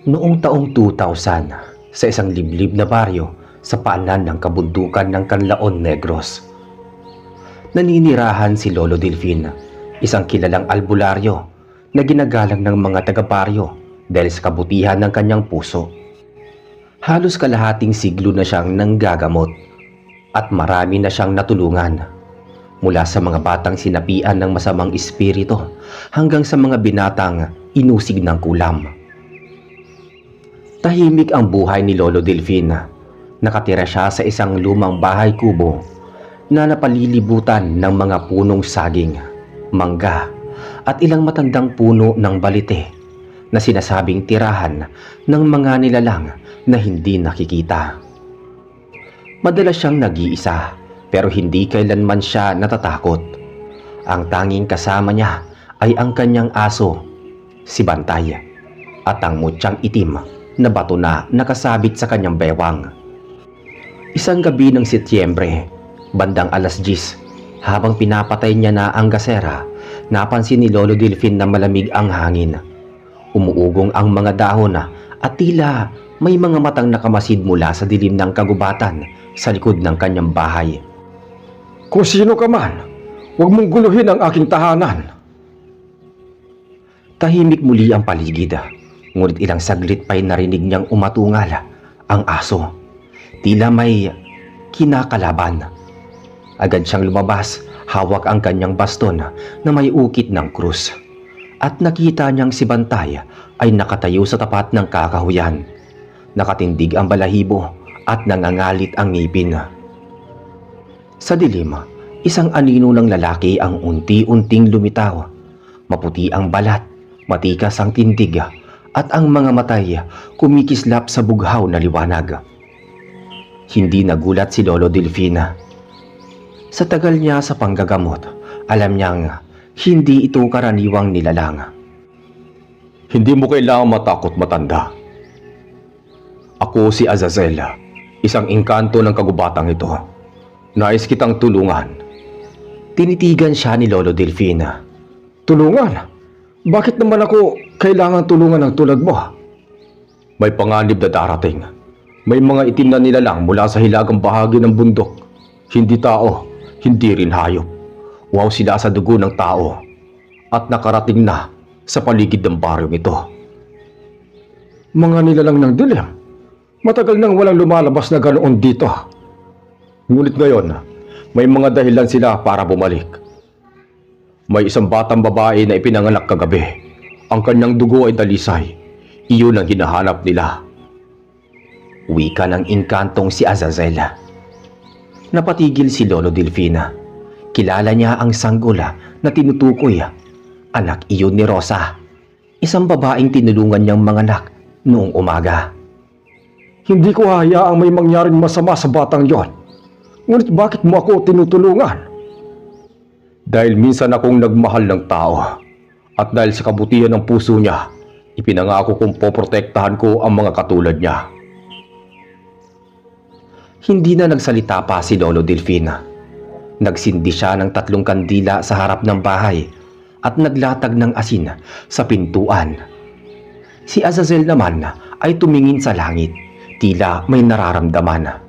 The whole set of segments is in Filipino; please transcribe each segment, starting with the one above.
Noong taong 2000, sa isang liblib na baryo sa paanan ng kabundukan ng Canlaon Negros, naninirahan si Lolo Delfin, isang kilalang albularyo na ginagalang ng mga taga-baryo dahil sa kabutihan ng kanyang puso. Halos kalahating siglo na siyang nanggagamot at marami na siyang natulungan, mula sa mga batang sinapian ng masamang espiritu hanggang sa mga binatang inusig ng kulam. Tahimik ang buhay ni Lolo Delfin. Nakatira siya sa isang lumang bahay kubo na napalilibutan ng mga punong saging, mangga at ilang matandang puno ng balite na sinasabing tirahan ng mga nilalang na hindi nakikita. Madalas siyang nag-iisa pero hindi kailanman siya natatakot. Ang tanging kasama niya ay ang kanyang aso, si Bantay, at ang mutyang itim na bato na nakasabit sa kanyang bewang. Isang gabi ng Setyembre, bandang 10:00, habang pinapatay niya na ang gasera, napansin ni Lolo Delfin na malamig ang hangin. Umuugong ang mga dahon at tila may mga matang nakamasid mula sa dilim ng kagubatan sa likod ng kanyang bahay. Kung sino ka man, huwag mong guluhin ang aking tahanan. Tahimik muli ang paligid, ngunit ilang saglit pa'y narinig niyang umatungal ang aso. Tila may kinakalaban. Agad siyang lumabas, hawak ang kanyang baston na may ukit ng krus. At nakita niyang si Bantay ay nakatayo sa tapat ng kakahuyan. Nakatindig ang balahibo at nangangalit ang ngipin. Sa dilim, isang anino ng lalaki ang unti-unting lumitaw. Maputi ang balat, matikas ang tindig, at ang mga matay kumikislap sa bughaw na liwanag. Hindi nagulat si Lolo Delfin. Sa tagal niya sa panggagamot, alam niyang hindi ito karaniwang nilalang. Hindi mo kailangang matakot, matanda. Ako si Azazel, isang engkanto ng kagubatang ito. Nais kitang tulungan. Tinitigan siya ni Lolo Delfin. Tulungan? Bakit naman ako kailangan tulungan ng tulad mo? May panganib na darating. May mga itim na nilalang mula sa hilagang bahagi ng bundok. Hindi tao, hindi rin hayop. Uhaw sila sa dugo ng tao at nakarating na sa paligid ng baryong ito. Mga nilalang ng dilim. Matagal nang walang lumalabas na ganoon dito. Ngunit ngayon, may mga dahilan sila para bumalik. May isang batang babae na ipinanganak kagabi. Ang kanyang dugo ay dalisay. Iyon ang hinahanap nila. Wika ng engkantong si Azazel. Napatigil si Lolo Delfin. Kilala niya ang sanggol na tinutukoy. Anak iyon ni Rosa, isang babaeng tinulungan niyang manganak noong umaga. Hindi ko hayaang may mangyaring masama sa batang yon. Ngunit bakit mo ako tinutulungan? Dahil minsan akong nagmahal ng tao. At dahil sa kabutihan ng puso niya, ipinangako kong poprotektahan ko ang mga katulad niya. Hindi na nagsalita pa si Lolo Delfin. Nagsindi siya ng 3 kandila sa harap ng bahay at naglatag ng asin sa pintuan. Si Azazel naman ay tumingin sa langit, tila may nararamdaman.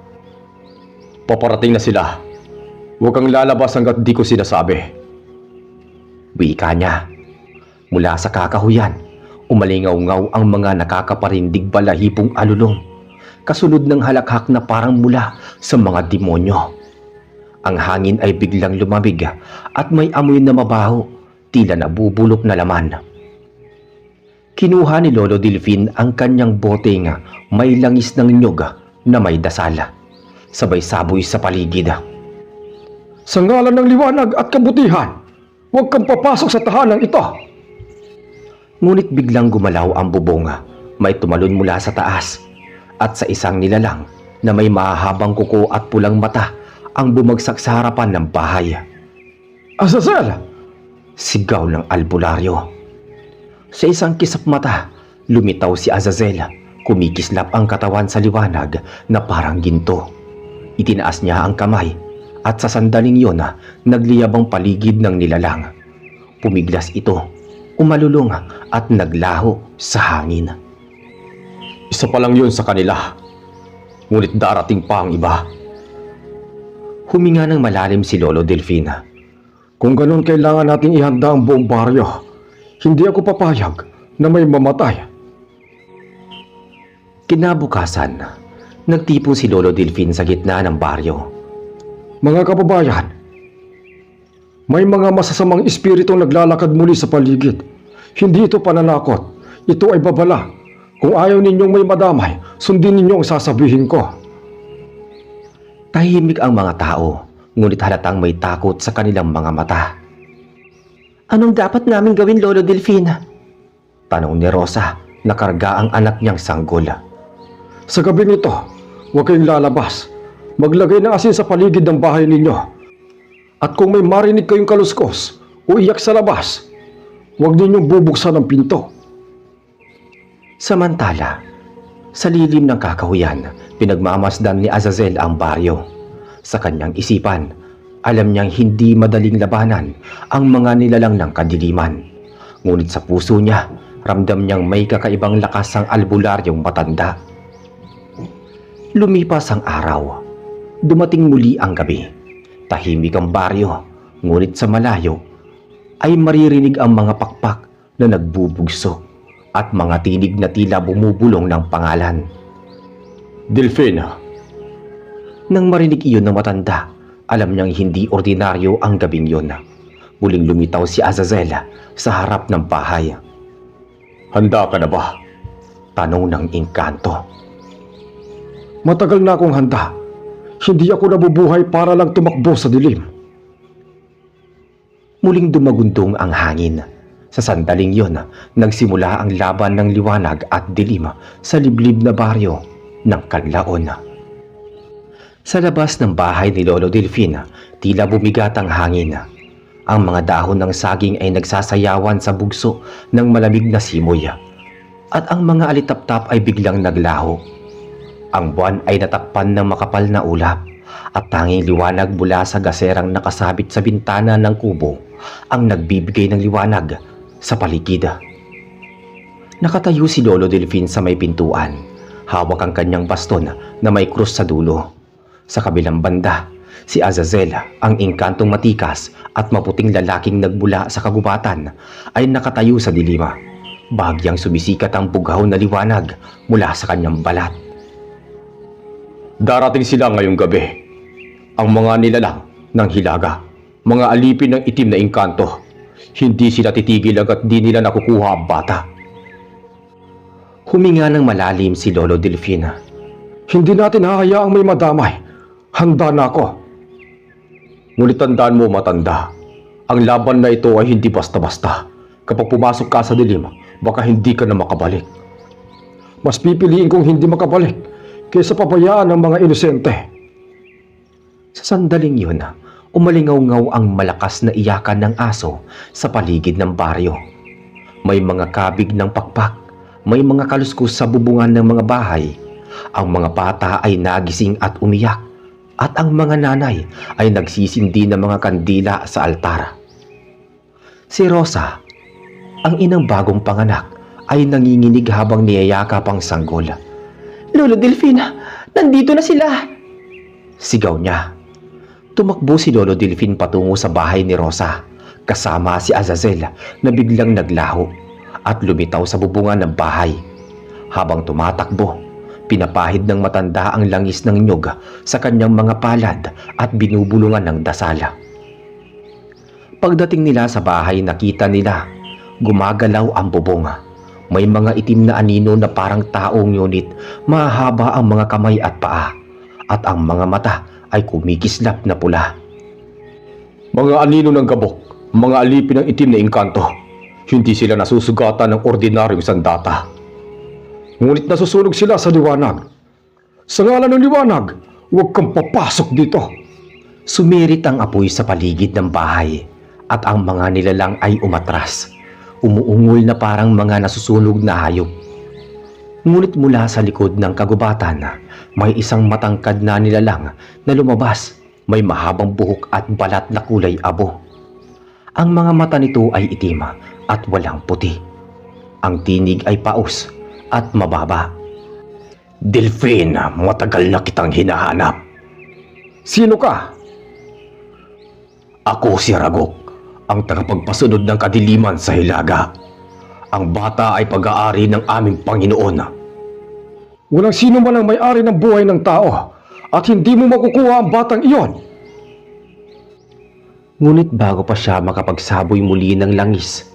Paparating na sila. Huwag kang lalabas hanggat di ko sinasabi. Wika niya. Mula sa kakahuyan, umalingaw-ngaw ang mga nakakaparindig balahibong alulong, kasunod ng halakhak na parang mula sa mga demonyo. Ang hangin ay biglang lumamig at may amoy na mabaho, tila nabubulok na laman. Kinuha ni Lolo Delfin ang kanyang boteng may langis ng nyog na may dasal. Sabay saboy sa paligid. Sa ngalan ng liwanag at kabutihan, huwag kang papasok sa tahanan ito. Ngunit biglang gumalaw ang bubong, may tumalon mula sa taas, at sa isang nilalang na may mahahabang kuko at pulang mata ang bumagsak sa harapan ng bahay. Azazel! Sigaw ng albularyo. Sa isang kisap mata, lumitaw si Azazel. Kumikislap ang katawan sa liwanag na parang ginto. Itinaas niya ang kamay at sa sandaling yun nagliyab ang paligid ng nilalang. Pumiglas ito, umalulong at naglaho sa hangin. Isa pa lang yun sa kanila. Ngunit darating pa ang iba. Huminga ng malalim si Lolo Delfina. Kung ganun kailangan nating ihanda ang buong baryo. Hindi ako papayag na may mamatay. Kinabukasan, nagtipon si Lolo Delfin sa gitna ng baryo. Mga kababayan, may mga masasamang espiritong naglalakad muli sa paligid. Hindi ito pananakot. Ito ay babala. Kung ayaw ninyong may madamay, sundin ninyo ang sasabihin ko. Tahimik ang mga tao, ngunit halatang may takot sa kanilang mga mata. Anong dapat namin gawin, Lolo Delfina? Tanong ni Rosa, nakarga ang anak niyang sanggol. Sa gabi nito, huwag kayong lalabas. Maglagay ng asin sa paligid ng bahay ninyo. At kung may marinig kayong kaluskos o iyak sa labas, huwag ninyong bubuksan ang pinto. Samantala, sa lilim ng kakahuyan, pinagmamasdan ni Azazel ang baryo. Sa kanyang isipan, alam niyang hindi madaling labanan ang mga nilalang ng kadiliman. Ngunit sa puso niya, ramdam niyang may kakaibang lakas ang albularyong matanda. Lumipas ang araw. Dumating muli ang gabi. Tahimik ang baryo, ngunit sa malayo ay maririnig ang mga pakpak na nagbubugso at mga tinig na tila bumubulong ng pangalan. Delfina. Nang marinig iyon ng matanda, alam niyang hindi ordinaryo ang gabing yun. Muling lumitaw si Azazel sa harap ng bahay. Handa ka na ba? Tanong ng engkanto. Matagal na akong handa. Hindi ako nabubuhay para lang tumakbo sa dilim. Muling dumagundong ang hangin. Sa sandaling yon, nagsimula ang laban ng liwanag at dilim sa liblib na baryo ng Kanlaon. Sa labas ng bahay ni Lolo Delfin, tila bumigat ang hangin. Ang mga dahon ng saging ay nagsasayawan sa bugso ng malamig na simoy. At ang mga alitaptap ay biglang naglaho. Ang buwan ay natakpan ng makapal na ulap at tanging liwanag mula sa gaserang nakasabit sa bintana ng kubo ang nagbibigay ng liwanag sa paligid. Nakatayo si Lolo Delfin sa may pintuan, hawak ang kanyang baston na may krus sa dulo. Sa kabilang banda, si Azazel, ang engkantong matikas at maputing lalaking nagbula sa kagubatan, ay nakatayo sa dilima. Bahagyang sumisikat ang bughaw na liwanag mula sa kanyang balat. Darating sila ngayong gabi. Ang mga nilalang ng hilaga, mga alipin ng itim na engkanto. Hindi sila titigil hanggat di nila nakukuha ang bata. Huminga ng malalim si Lolo Delfin. Hindi natin hahayaang may madamay. Handa na ako. Ngunit tandaan mo, matanda, ang laban na ito ay hindi basta-basta. Kapag pumasok ka sa dilim, baka hindi ka na makabalik. Mas pipiliin kong hindi makabalik kaysa pabayaan ng mga inosente. Sa sandaling yun, umalingaw-ngaw ang malakas na iyakan ng aso sa paligid ng baryo. May mga kabig ng pakpak, may mga kaluskus sa bubungan ng mga bahay. Ang mga bata ay nagising at umiyak, at ang mga nanay ay nagsisindi ng mga kandila sa altar. Si Rosa, ang inang bagong panganak, ay nanginginig habang niyayakap ang sanggol. Lolo Delfina, nandito na sila! Sigaw niya. Tumakbo si Lolo Delfin patungo sa bahay ni Rosa, kasama si Azazel na biglang naglaho at lumitaw sa bubungan ng bahay. Habang tumatakbo, pinapahid ng matanda ang langis ng nyog sa kanyang mga palad at binubulungan ng dasal. Pagdating nila sa bahay, nakita nila gumagalaw ang bubong. May mga itim na anino na parang taong, ngunit mahaba ang mga kamay at paa, at ang mga mata ay kumikislap na pula. Mga anino ng gabok, mga alipin ng itim na engkanto. Hindi sila nasusugatan ng ordinaryong sandata. Ngunit nasusunog sila sa liwanag. Sa ngalan ng liwanag, huwag kang papasok dito. Sumirit ang apoy sa paligid ng bahay, at ang mga nilalang ay umatras. Umuungol na parang mga nasusunog na hayop. Ngunit mula sa likod ng kagubatan, may isang matangkad na nilalang na lumabas. May mahabang buhok at balat na kulay abo. Ang mga mata nito ay itim at walang puti. Ang tinig ay paus at mababa. Delphine, matagal na kitang hinahanap. Sino ka? Ako si Ragok, ang tagapagpasunod ng kadiliman sa Hilaga. Ang bata ay pag-aari ng aming Panginoon. Walang sino man ang may-ari ng buhay ng tao at hindi mo makukuha ang batang iyon. Ngunit bago pa siya makapagsaboy muli ng langis,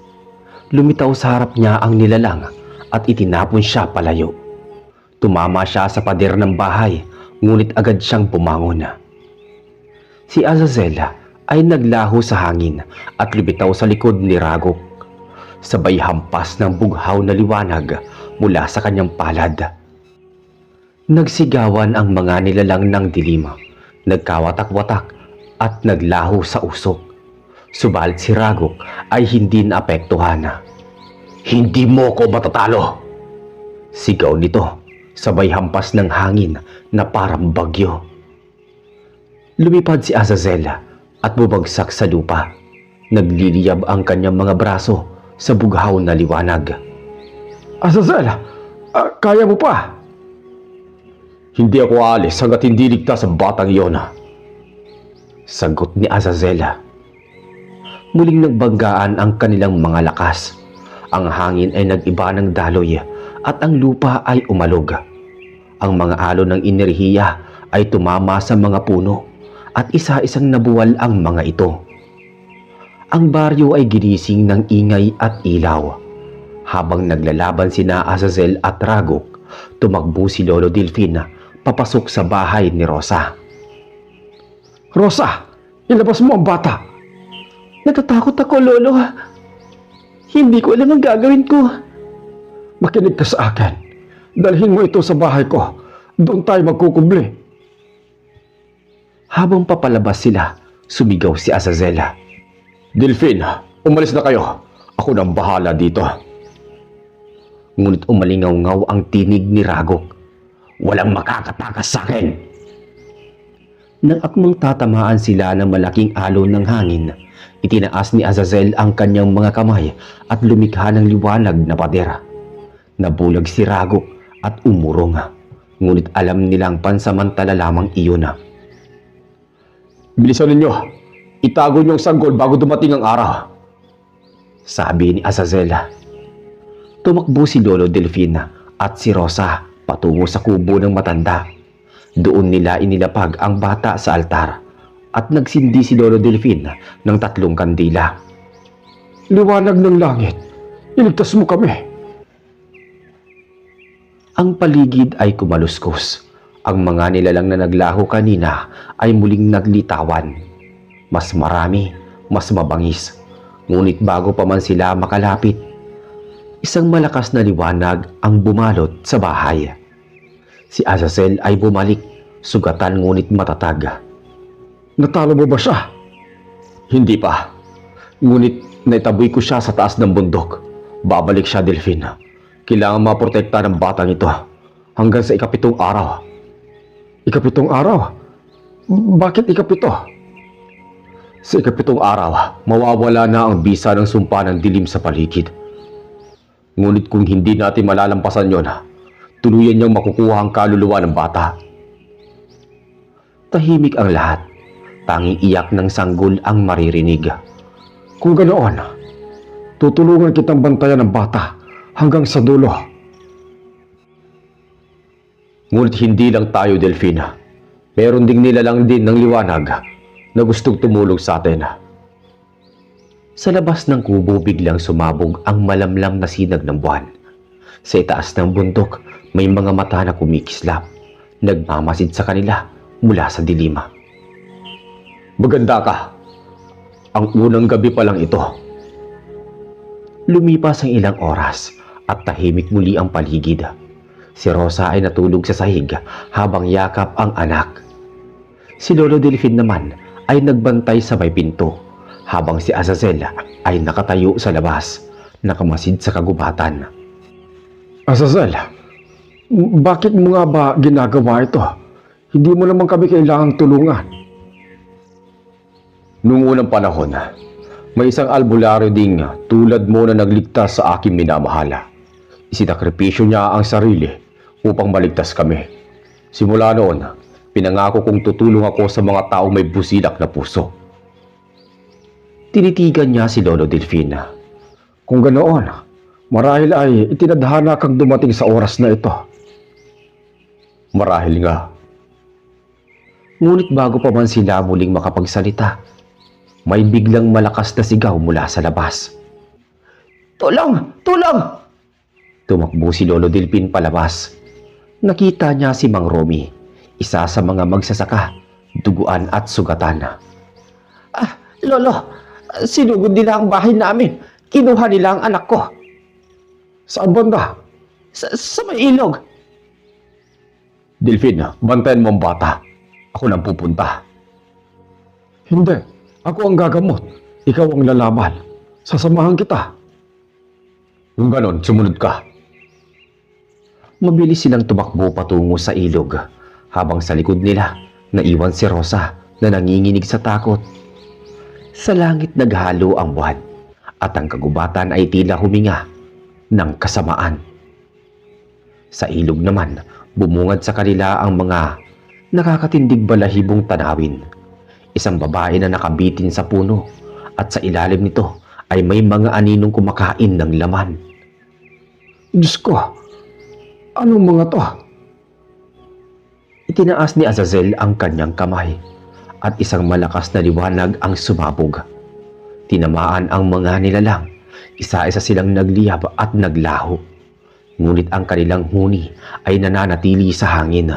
lumitaw sa harap niya ang nilalang at itinapon siya palayo. Tumama siya sa pader ng bahay, ngunit agad siyang bumangon. Si Azazel ay naglaho sa hangin at lumitaw sa likod ni Ragok. Sabay hampas ng bughaw na liwanag mula sa kanyang palad. Nagsigawan ang mga nilalang ng dilim, nagkawatak-watak at naglaho sa usok. Subalit si Ragok ay hindi naapektuhan. Hindi mo ko matatalo! Sigaw nito, sabay hampas ng hangin na parang bagyo. Lumipad si Azazel at bumagsak sa lupa. Nagliliyab ang kanyang mga braso sa bughaw na liwanag. Azazel, kaya mo pa? Hindi ako aalis hanggat hindi ligtas ang batang iyon. Sagot ni Azazel. Muling nagbanggaan ang kanilang mga lakas. Ang hangin ay nag-iba ng daloy at ang lupa ay umalog. Ang mga alon ng enerhiya ay tumama sa mga puno at isa-isang nabuwal ang mga ito. Ang baryo ay ginising ng ingay at ilaw. Habang naglalaban sina Azazel at Ragok, tumakbo si Lolo Delphine papasok sa bahay ni Rosa. Rosa, ilabas mo ang bata. Natatakot ako, Lolo. Hindi ko alam ang gagawin ko. Makinig ka sa akin. Dalhin mo ito sa bahay ko. Doon tayo magkukubli. Habang papalabas sila, sumigaw si Azazel. Delphine, umalis na kayo. Ako nang bahala dito. Ngunit umalingaw-ngaw ang tinig ni Ragok. Walang makakatakas sa akin. Nang akmang tatamaan sila ng malaking alon ng hangin, itinaas ni Azazel ang kanyang mga kamay at lumikha ng liwanag na pader. Nabulag si Ragok at umurong. Ngunit alam nilang pansamantala lamang iyon. Bilisan ninyo. Itago niyo ang sanggol bago dumating ang araw. Sabi ni Azazel. Tumakbo si Lolo Delphine at si Rosa patungo sa kubo ng matanda. Doon nila inilapag ang bata sa altar at nagsindi si Lolo Delphine ng 3 kandila. Liwanag ng langit, iligtas mo kami. Ang paligid ay kumaluskos. Ang mga nilalang na naglaho kanina ay muling naglitawan. Mas marami, mas mabangis. Ngunit bago pa man sila makalapit, isang malakas na liwanag ang bumalot sa bahay. Si Azazel ay bumalik, sugatan ngunit matatag. Natalo mo ba siya? Hindi pa. Ngunit naitaboy ko siya sa taas ng bundok. Babalik siya, Delphine. Kailangan maprotekta ng batang ito hanggang sa 7 araw. 7 araw? Bakit 7? Sa 7 araw, mawawala na ang bisa ng sumpa ng dilim sa paligid. Ngunit kung hindi natin malalampasan yon, tuluyan niyang makukuha ang kaluluwa ng bata. Tahimik ang lahat. Tanging iyak ng sanggol ang maririnig. Kung ganoon, tutulungan kitang bantayan ng bata hanggang sa dulo. Ngunit hindi lang tayo, Delphine. Meron ding nilalang din ng liwanag na gustong tumulong sa atin. Sa labas ng kubo biglang sumabog ang malamlam na sinag ng buwan. Sa itaas ng bundok may mga mata na kumikislap. Nagmamasid sa kanila mula sa dilim. Maganda ka. Ang unang gabi pa lang ito. Lumipas ang ilang oras at tahimik muli ang paligid. Si Rosa ay natulog sa sahig habang yakap ang anak. Si Lolo Delphine naman ay nagbantay sa may pinto habang si Azazel ay nakatayo sa labas, nakamasid sa kagubatan. Azazel, bakit mo nga ba ginagawa ito? Hindi mo naman kami kailangang tulungan. Noong unang panahon, may isang albularyo ding tulad mo na nagligtas sa aking minamahala. Isinakripisyo niya ang sarili upang maligtas kami. Simula noon, pinangako kong tutulong ako sa mga taong may busilak na puso. Tinitigan niya si Lolo Delfin. Kung ganoon, marahil ay itinadhana kang dumating sa oras na ito. Marahil nga. Ngunit bago pa man sila muling makapagsalita, may biglang malakas na sigaw mula sa labas. "Tulong! Tulong!" Tumakbo si Lolo Delfin palabas. Nakita niya si Mang Romy, isa sa mga magsasaka, duguan at sugatan. Lolo, sinugod nila ang bahay namin. Kinuha nila ang anak ko." Saan banda? Sa may ilog." Delfin, bantayan mo ang bata. Ako nang pupunta. Hindi. Ako ang gagamot. Ikaw ang lalaban. Sasamahan kita. Kung ganon, sumunod ka. Mabilis silang tumakbo patungo sa ilog, habang sa likod nila naiwan si Rosa na nanginginig sa takot. Sa langit naghalo ang buwan at ang kagubatan ay tila huminga ng kasamaan. Sa ilog naman, bumungad sa kanila ang mga nakakatindig balahibong tanawin. Isang babae na nakabitin sa puno at sa ilalim nito ay may mga aninong kumakain ng laman. Diyos ko, anong mga to? Itinaas ni Azazel ang kanyang kamay at isang malakas na liwanag ang sumabog. Tinamaan ang mga nilalang, isa-isa silang nagliyab at naglaho. Ngunit ang kanilang huni ay nananatili sa hangin.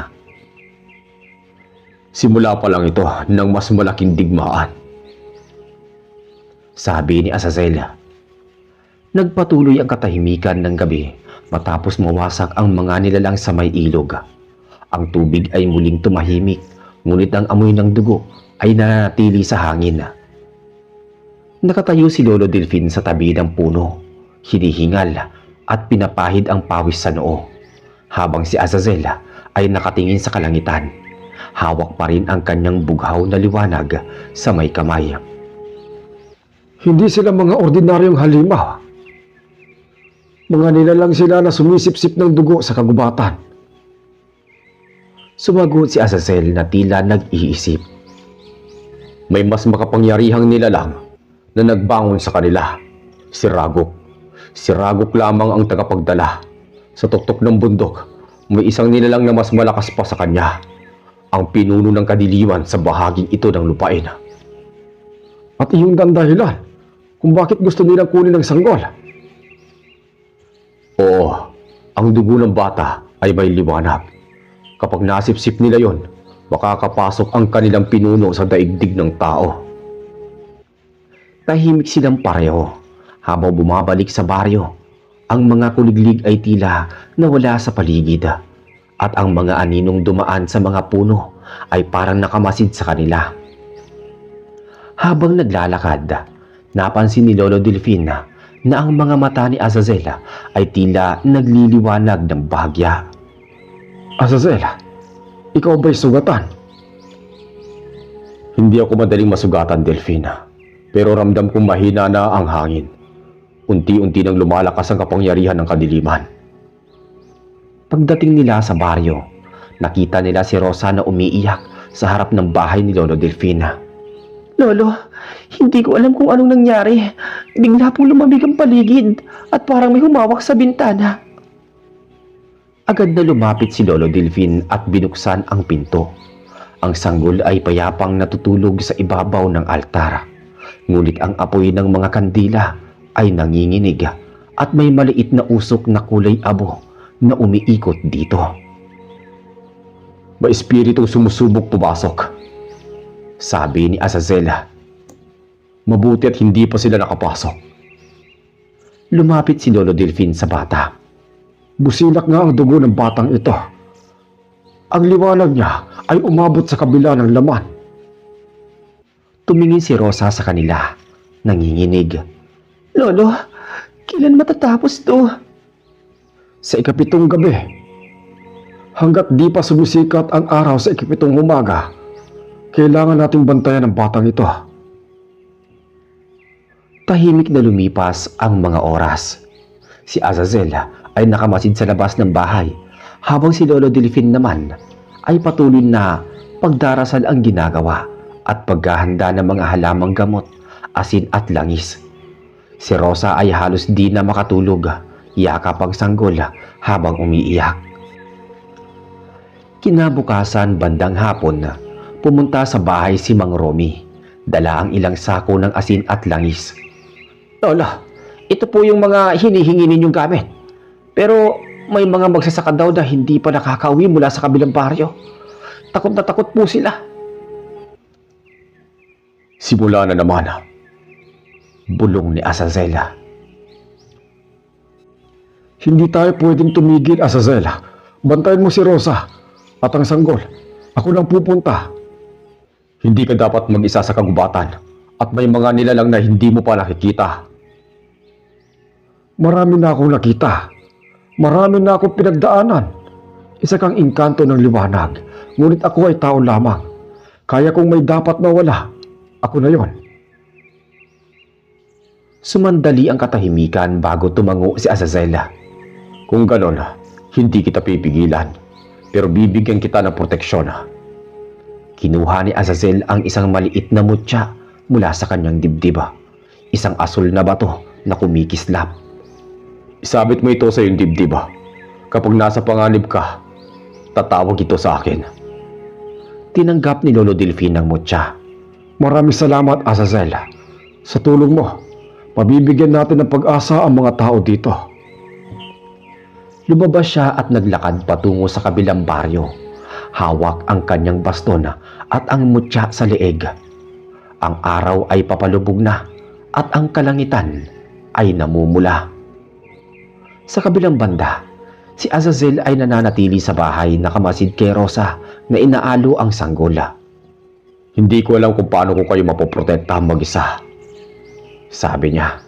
Simula pa lang ito ng mas malaking digmaan, sabi ni Azazel. Nagpatuloy ang katahimikan ng gabi matapos mawasak ang mga nilalang sa may ilog. Ang tubig ay muling tumahimik, ngunit ang amoy ng dugo ay nananatili sa hangin. Nakatayo si Lolo Delfin sa tabi ng puno, hinihingal at pinapahid ang pawis sa noo, habang si Azazel ay nakatingin sa kalangitan. Hawak pa rin ang kanyang bughaw na liwanag sa may kamay. Hindi sila mga ordinaryong halimaw. Mga nilalang sila na sumisipsip ng dugo sa kagubatan. Sumagot si Azazel na tila nag-iisip. May mas makapangyarihang nilalang na nagbangon sa kanila. Si Ragok. Si Ragok lamang ang tagapagdala. Sa tuktok ng bundok, may isang nilalang na mas malakas pa sa kanya. Ang pinuno ng kadiliman sa bahaging ito ng lupain. At iyong dahilan kung bakit gusto nilang kunin ang sanggol. Oo, ang dugo ng bata ay may liwanag. Kapag nasipsip nila yon, makakapasok ang kanilang pinuno sa daigdig ng tao. Tahimik silang pareho habang bumabalik sa baryo. Ang mga kuliglig ay tila nawala sa paligid at ang mga aninong dumaan sa mga puno ay parang nakamasid sa kanila. Habang naglalakad, napansin ni Lolo Delfin na ang mga mata ni Azazel ay tila nagliliwanag ng bahagya. Azazel, ikaw ba'y sugatan? Hindi ako madaling masugatan, Delfin. Pero ramdam kong mahina na ang hangin. Unti-unti nang lumalakas ang kapangyarihan ng kadiliman. Pagdating nila sa baryo, nakita nila si Rosa na umiiyak sa harap ng bahay ni Lolo Delfin. "Lolo, hindi ko alam kung anong nangyari. Bigla pong lumamig ang paligid at parang may humawak sa bintana." Agad na lumapit si Lolo Delfin at binuksan ang pinto. Ang sanggol ay payapang natutulog sa ibabaw ng altar. Ngunit ang apoy ng mga kandila ay nanginginig at may maliit na usok na kulay abo na umiikot dito. May espiritong sumusubok pumasok, sabi ni Azazel. Mabuti at hindi pa sila nakapasok. Lumapit si Lolo Delfin sa bata. Busilak nga ang dugo ng batang ito. Ang liwanag niya ay umabot sa kabila ng laman. Tumingin si Rosa sa kanila, nanginginig. "Lolo, kailan matatapos to?" Sa ikapitong gabi, hanggat di pa sumisikat ang araw sa ikapitong umaga, kailangan nating bantayan ang batang ito. Tahimik na lumipas ang mga oras. Si Azazel ay nakamasid sa labas ng bahay Habang si Lolo Delfin naman ay patuloy na pagdarasal ang ginagawa at paghahanda ng mga halamang gamot, asin at langis. Si Rosa ay halos di na makatulog, yakap ang sanggol habang umiiyak. Kinabukasan bandang hapon, pumunta sa bahay si Mang Romy. Dala ang ilang sako ng asin at langis. Lola, ito po yung mga hinihingi ninyong gamit. Pero may mga magsasaka daw na hindi pa nakakauwi mula sa kabilang baryo. Takot na takot po sila. Simula na naman. Bulong ni Azazela. Hindi tayo pwedeng tumigil, Azazela. Bantayan mo si Rosa at ang sanggol. Ako lang pupunta. Hindi ka dapat mag-isa sa kagubatan at may mga nilalang na hindi mo pa nakikita. Marami na akong nakita. Marami na akong pinagdaanan. Isa kang engkanto ng liwanag, ngunit ako ay tao lamang. Kaya kung may dapat mawala, ako na yon. Sumandali ang katahimikan bago tumango si Azazela. Kung ganon, hindi kita pipigilan, pero bibigyan kita ng proteksyon. Kinuha ni Azazel ang isang maliit na mutya mula sa kanyang dibdib. Isang asul na bato na kumikislap. Isabit mo ito sa iyong dibdib. Kapag nasa panganib ka, tatawag ito sa akin. Tinanggap ni Lolo Delfin ang mutya. Maraming salamat, Azazel. Sa tulong mo, mabibigyan natin ng pag-asa ang mga tao dito. Lumabas siya at naglakad patungo sa kabilang baryo. Hawak ang kanyang baston at ang mutya sa leeg. Ang araw ay papalubog na at ang kalangitan ay namumula. Sa kabilang banda, si Azazel ay nananatili sa bahay nakamasid kay Rosa na inaalo ang sanggola. Hindi ko alam kung paano ko kayo mapoprotektahan mag-isa, sabi niya.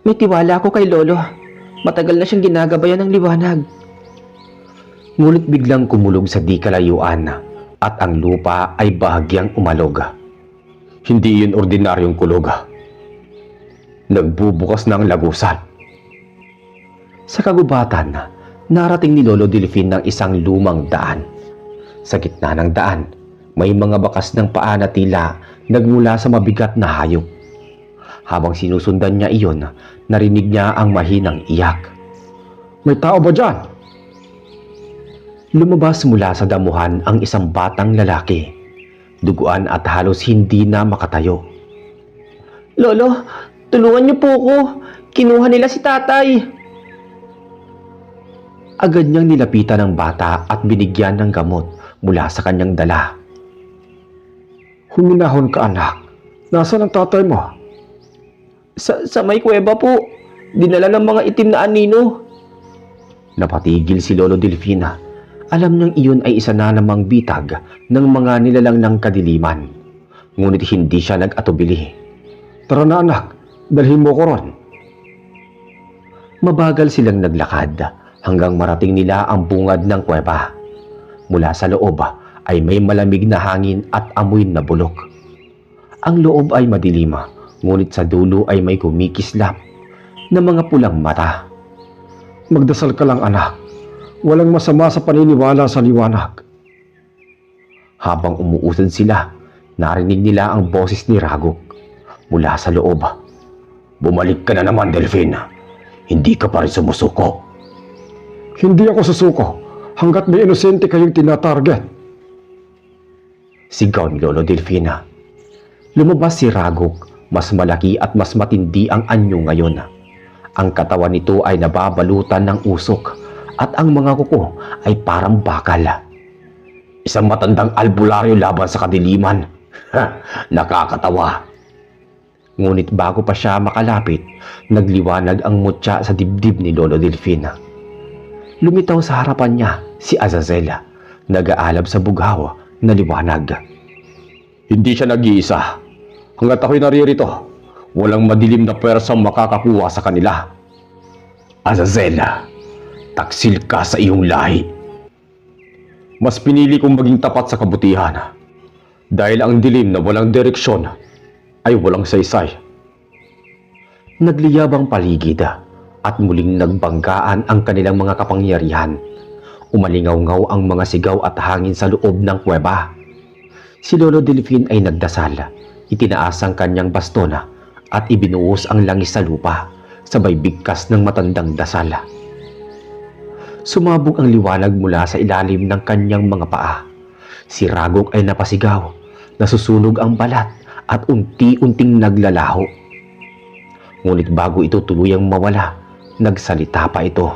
May tiwala ako kay Lolo. Matagal na siyang ginagabayan ng liwanag. Ngunit biglang kumulog sa di kalayuan at ang lupa ay bahagyang umalog. Hindi yun ordinaryong kulog. Nagbubukas ng lagusan. Sa kagubatan, narating ni Lolo Delfin ng isang lumang daan. Sa gitna ng daan, may mga bakas ng paa na tila nagmula sa mabigat na hayop. Habang sinusundan niya iyon, narinig niya ang mahinang iyak. May tao ba dyan? Lumabas mula sa damuhan ang isang batang lalaki. Duguan at halos hindi na makatayo. Lolo, tulungan niyo po ako. Kinuha nila si tatay. Agad niyang nilapitan ang bata at binigyan ng gamot mula sa kanyang dala. Huminahon ka, anak. Nasaan ang tatay mo? Sa may kuweba po. Dinala ng mga itim na anino. Napatigil si Lolo Delfina. Alam niyang iyon ay isa na namang bitag ng mga nilalang ng kadiliman. Ngunit hindi siya nag-atubili. Tara na, anak. Dalhin mo ko ron. Mabagal silang naglakad hanggang marating nila ang bungad ng kuweba. Mula sa loob ay may malamig na hangin at amoy na bulok. Ang loob ay madilim, ngunit sa dulo ay may kumikislap na mga pulang mata. Magdasal ka lang, anak. Walang masama sa paniniwala sa liwanag. Habang umuusad sila, narinig nila ang boses ni Ragok mula sa loob. Bumalik ka na naman, Delfin. Hindi ka pa rin sumusuko. Hindi ako susuko hanggat may inosente kayong tinatarget. Sigaw ni Lolo Delfina. Lumabas si Ragok, mas malaki at mas matindi ang anyo ngayon. Ang katawan nito ay nababalutan ng usok at ang mga kuko ay parang bakal. Isang matandang albularyo laban sa kadiliman. Nakakatawa. Ngunit bago pa siya makalapit, nagliwanag ang mutya sa dibdib ni Lolo Delfina. Lumitaw sa harapan niya si Azazel, nag-aalab sa bughaw na liwanag. Hindi siya nag-iisa. Hanggat ako'y naririto, walang madilim na pwersang makakakuha sa kanila. Azazel, taksil ka sa iyong lahi. Mas pinili kong maging tapat sa kabutihan dahil ang dilim na walang direksyon ay walang saysay. Nagliyab ang paligid at muling nagbanggaan ang kanilang mga kapangyarihan. Umalingaw-ngaw ang mga sigaw at hangin sa loob ng kuweba. Si Lolo Delfin ay nagdasal, itinaas ang kanyang baston at ibinuhos ang langis sa lupa, sabay bigkas ng matandang dasal. Sumabog ang liwanag mula sa ilalim ng kanyang mga paa. Si Ragok ay napasigaw, nasusunog ang balat at unti-unting naglalaho. Ngunit bago ito tuluyang mawala, nagsalita pa ito.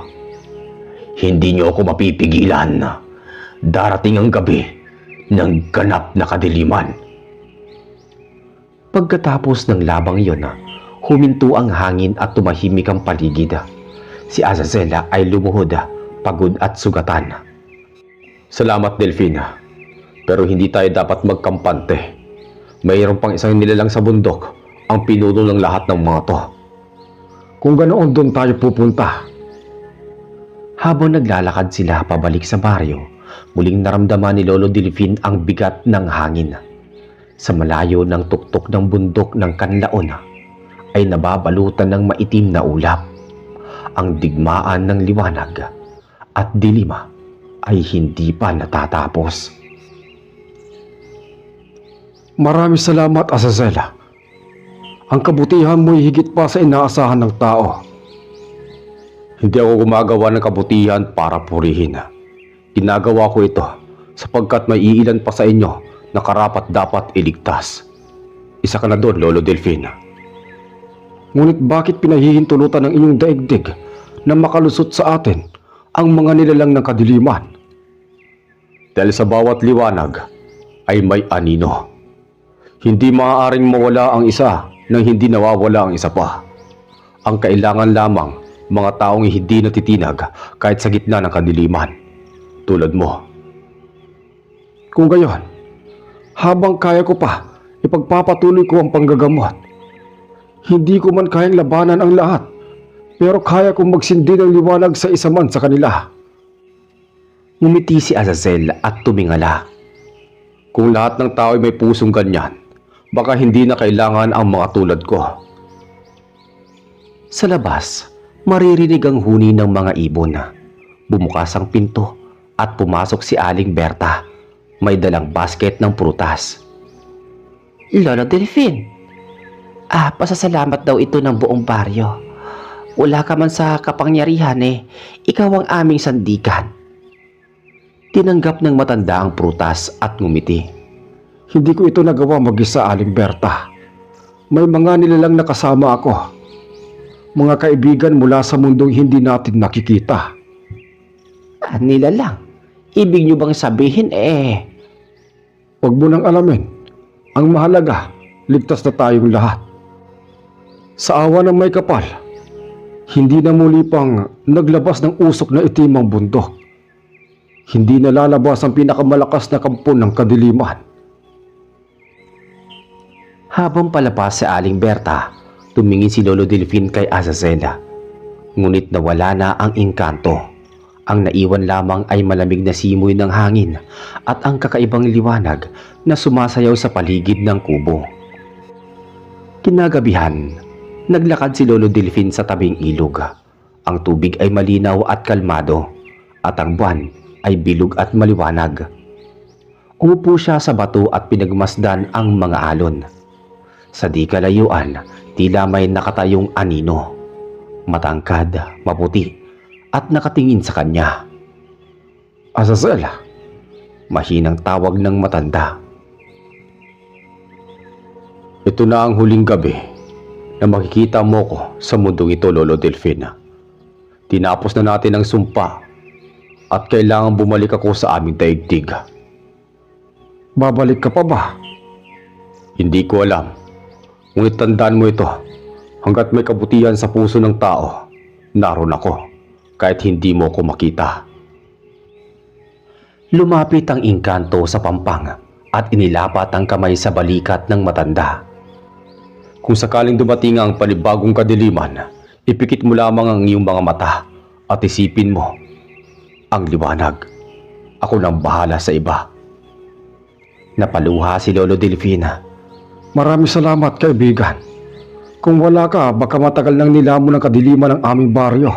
Hindi niyo ako mapipigilan. Darating ang gabi ng ganap na kadiliman. Pagkatapos ng labang iyon, huminto ang hangin at tumahimik ang paligid. Si Azazel ay lumuhod, pagod at sugatan. Salamat, Delfin. Pero hindi tayo dapat magkampante. Mayroon pang isang nilalang sa bundok ang pinuno ng lahat ng mga to. Kung ganoon, doon tayo pupunta. Habang naglalakad sila pabalik sa baryo, muling naramdaman ni Lolo Delfin ang bigat ng hangin. Sa malayo ng tuktok ng bundok ng kanlaon ay nababalutan ng maitim na ulap. Ang digmaan ng liwanag at dilima ay hindi pa natatapos. Maraming salamat, Azazel. Ang kabutihan mo'y higit pa sa inaasahan ng tao. Hindi ako gumagawa ng kabutihan para purihin. Ginagawa ko ito sapagkat may iilan pa sa inyo na karapat dapat iligtas. Isa ka na doon, Lolo Delfin. Ngunit bakit pinahihintulutan ng inyong daigdig na makalusot sa atin ang mga nilalang ng kadiliman? Dahil sa bawat liwanag ay may anino. Hindi maaaring mawala ang isa nang hindi nawawala ang isa pa. Ang kailangan lamang mga taong hindi natitinag kahit sa gitna ng kadiliman, tulad mo. Kung gayon, habang kaya ko pa, ipagpapatuloy ko ang panggagamot. Hindi ko man kayang labanan ang lahat, pero kaya kong magsindi ng liwanag sa isa man sa kanila. Ngumiti si Azazel at tumingala. Kung lahat ng tao ay may pusong ganyan, baka hindi na kailangan ang mga tulad ko. Sa labas, maririnig ang huni ng mga ibon. Bumukas ang pinto at pumasok si Aling Berta. May dalang basket ng prutas. Lolo Delfin, pasasalamat daw ito ng buong baryo. Wala ka man sa kapangyarihan ikaw ang aming sandikan. Tinanggap ng matanda ang prutas at ngumiti. Hindi ko ito nagawa mag-isa, Aling Berta. May mga nilalang nakasama ako. Mga kaibigan mula sa mundong hindi natin nakikita. Nilalang? Ibig niyo bang sabihin Huwag mo nang alamin. Ang mahalaga, ligtas na tayong lahat. Sa awa ng may kapal, hindi na muli pang naglabas ng usok na itim ang bundok. Hindi na lalabas ang pinakamalakas na kampo ng kadiliman. Habang palabas si Aling Berta, tumingin si Lolo Delfin kay Azazel. Ngunit nawala na ang engkanto. Ang naiwan lamang ay malamig na simoy ng hangin at ang kakaibang liwanag na sumasayaw sa paligid ng kubo. Kinagabihan, naglakad si Lolo Delfin sa tabing ilog. Ang tubig ay malinaw at kalmado at ang buwan ay bilog at maliwanag. Umupo siya sa bato at pinagmasdan ang mga alon. Sa di kalayuan, tila may nakatayong anino. Matangkad, maputi, at nakatingin sa kanya. Azazel, Mahinang tawag ng matanda. ito na ang huling gabi na makikita mo ko sa mundong ito, Lolo Delfin. Tinapos na natin ang sumpa at kailangan bumalik ako sa aming daigdig. Babalik ka pa ba? Hindi ko alam. Ngunit tandaan mo ito, hanggat may kabutihan sa puso ng tao, naroon ako, kahit hindi mo ko makita. Lumapit ang engkanto sa pampang at inilapat ang kamay sa balikat ng matanda. Kung sakaling dumating ang panibagong kadiliman, ipikit mo lamang ang iyong mga mata at isipin mo ang liwanag. Ako nang bahala sa iba. Napaluha si Lolo Delfin. Maraming salamat, kaibigan. Kung wala ka, baka matagal nang nilamon ng kadiliman ng aming baryo.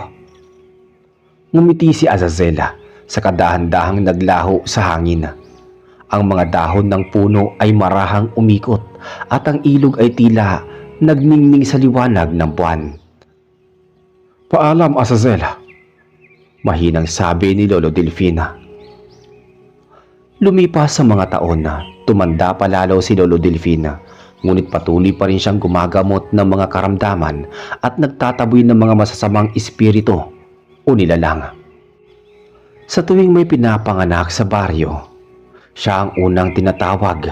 Ngumiti si Azazel. sa kadahan-dahang naglaho sa hangin. Ang mga dahon ng puno ay marahang umikot at ang ilog ay tila nagningning sa liwanag ng buwan. Paalam, Azazel. Mahinang sabi ni Lolo Delfina. Lumipas sa mga taon na tumanda pa lalo si Lolo Delfina, ngunit patuloy pa rin siyang gumagamot ng mga karamdaman at nagtataboy ng mga masasamang espiritu o nilalang. Sa tuwing may pinapanganak sa baryo, siya ang unang tinatawag.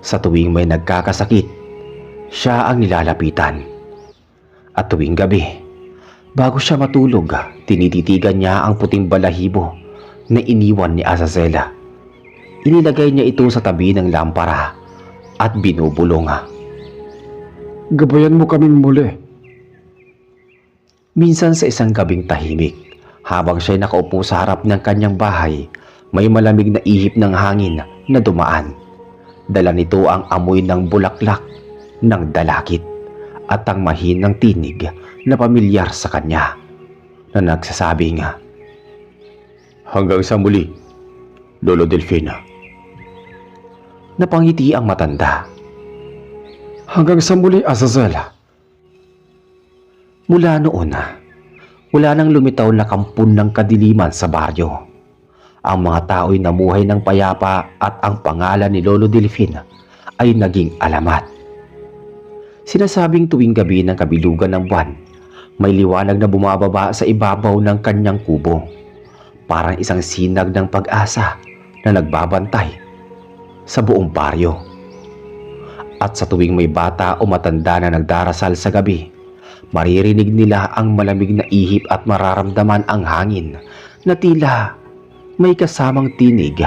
Sa tuwing may nagkakasakit, siya ang nilalapitan. At tuwing gabi, bago siya matulog, tinititigan niya ang puting balahibo na iniwan ni Azazel. Inilagay niya ito sa tabi ng lampara at binubulong. Gabayan mo kaming muli. Minsan sa isang gabing tahimik, habang siya'y nakaupo sa harap ng kanyang bahay, may malamig na ihip ng hangin na dumaan. Dala nito ang amoy ng bulaklak ng dalakit at ang mahinang tinig na pamilyar sa kanya na nagsasabi nga, Hanggang sa muli, Lolo Delfina. Napangiti ang matanda. Hanggang sa muli, Azazel. Mula noon, wala nang lumitaw na kampun ng kadiliman sa baryo. Ang mga tao'y namuhay ng payapa at ang pangalan ni Lolo Delfin ay naging alamat. Sinasabing tuwing gabi ng kabilugan ng buwan, may liwanag na bumababa sa ibabaw ng kanyang kubo. Parang isang sinag ng pag-asa na nagbabantay sa buong baryo. At sa tuwing may bata o matanda na nagdarasal sa gabi, maririnig nila ang malamig na ihip at mararamdaman ang hangin na tila may kasamang tinig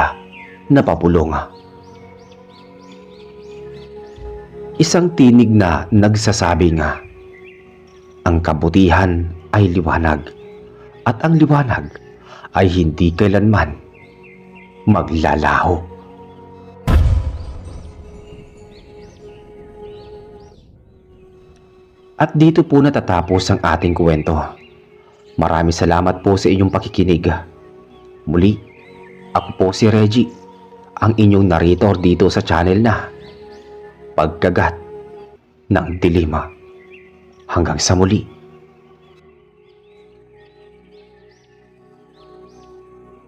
na papulong. Isang tinig na nagsasabing, ang kabutihan ay liwanag at ang liwanag ay hindi kailanman maglalaho. At dito po natatapos ang ating kwento. Maraming salamat po sa inyong pakikinig. Muli, ako po si Reggie, ang inyong narrator dito sa channel na Pagkagat ng Dilima. Hanggang sa muli.